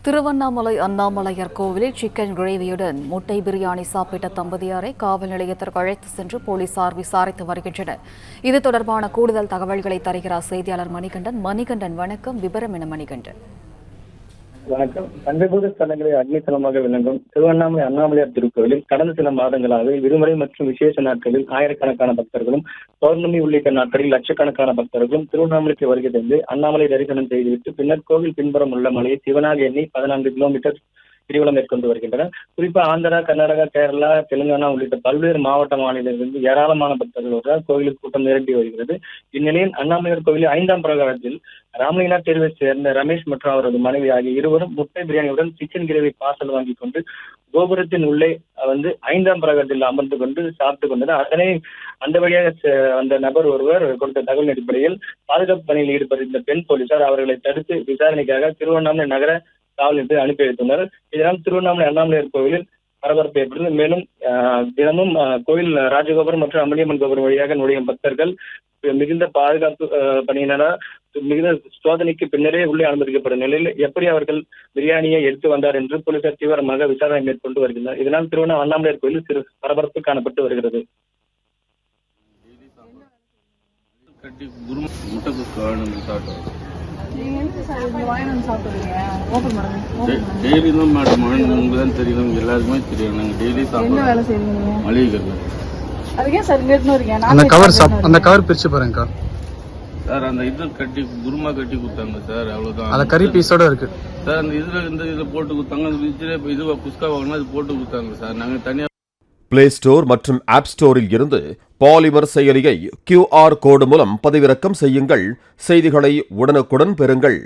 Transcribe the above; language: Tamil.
திருவண்ணாமலை அண்ணாமலையார் கோவிலில் சிக்கன் கிரேவியுடன் முட்டை பிரியாணி சாப்பிட்ட தம்பதியாரை காவல் நிலையத்திற்கு அழைத்து சென்று போலீசார் விசாரித்து வருகின்றனர். இது தொடர்பான கூடுதல் தகவல்களை தருகிறார் செய்தியாளர் மணிகண்டன். வணக்கம். விபரம் என மணிகண்டன். வணக்கம். பஞ்சபூத ஸ்தலங்களை அக்னித்தலமாக விளங்கும் திருவண்ணாமலை அண்ணாமலையார் திருக்கோவிலில் கடந்த சில மாதங்களாக விடுமுறை மற்றும் விசேஷ நாட்களில் ஆயிரக்கணக்கான பக்தர்களும், பௌர்ணமி உள்ளிட்ட நாட்களில் லட்சக்கணக்கான பக்தர்களும் திருவண்ணாமலைக்கு வருகை தந்து அண்ணாமலை தரிசனம் செய்துவிட்டு பின்னர் கோவில் பின்புறம் உள்ள மலையை சிவனாக எண்ணி 14 கிலோமீட்டர் கிரிவலம் மேற்கொண்டு வருகின்றனர். குறிப்பாக ஆந்திரா, கர்நாடகா, கேரளா, தெலுங்கானா உள்ளிட்ட பல்வேறு மாவட்ட மாநிலங்களிலிருந்து ஏராளமான பக்தர்கள் வருவதால் கோவிலுக்கு கூட்டம் நிரம்பி வருகிறது. இந்நிலையில் அண்ணாமலையார் கோவிலில் 5ஆம் பிரகாரத்தில் ராமலிங்கனார் தெருவை சேர்ந்த ரமேஷ் மற்றும் அவரது மனைவி ஆகிய இருவரும் முட்டை பிரியாணியுடன் சிக்கன் கிரேவி பார்சல் வாங்கி கொண்டு கோபுரத்தின் உள்ளே 5ஆம் பிரகாரத்தில் அமர்ந்து கொண்டு சாப்பிட்டுக் கொண்டனர். அதனை அந்த வழியாக அந்த நபர் ஒருவர் கொடுத்த தகவல் அடிப்படையில் பாதுகாப்பு பணியில் ஈடுபட்டிருந்த பெண் போலீசார் அவர்களை தடுத்து விசாரணைக்காக திருவண்ணாமலை நகர காவல் நிலையத்தில் அனுப்பி வைத்துள்ளனர். இதனால் திருவண்ணாமலை அண்ணாமலையார் கோவிலில் பரபரப்பு ஏற்பட்டது. மேலும் தினமும் கோவில் ராஜகோபுரம் மற்றும் அமளியம்மன் கோபுரம் வழியாக நுழையும் பக்தர்கள் மிகுந்த பாதுகாப்பு பணியினரால் மிகுந்த சோதனைக்கு பின்னரே உள்ளே அனுமதிக்கப்படும் நிலையில் எப்படி அவர்கள் பிரியாணியை எடுத்து வந்தார் என்று போலீசார் தீவிரமாக விசாரணை மேற்கொண்டு வருகின்றனர். இதனால் திருவண்ணாமலை அண்ணாமலையார் கோவிலில் சிறு பரபரப்பு காணப்பட்டு வருகிறது. அந்த கவர் பிரிச்சு பாருங்க சார். அந்த இது கட்டி குருமா கட்டி கொடுத்தாங்க சார், அவ்வளவுதான். அந்த கறி பீஸோட இருக்கு சார். அந்த இதுல போட்டு கொடுத்தாங்க. இதுவா குஸ்கா வாங்கினா அது போட்டு கொடுத்தாங்க சார். நாங்க தனியா பிளே ஸ்டோர் மற்றும் ஆப் ஸ்டோரில் இருந்து பாலிமர் செயலியை QR கோடு மூலம் பதிவிறக்கம் செய்யுங்கள். செய்திகளை உடனுக்குடன் பெறுங்கள்.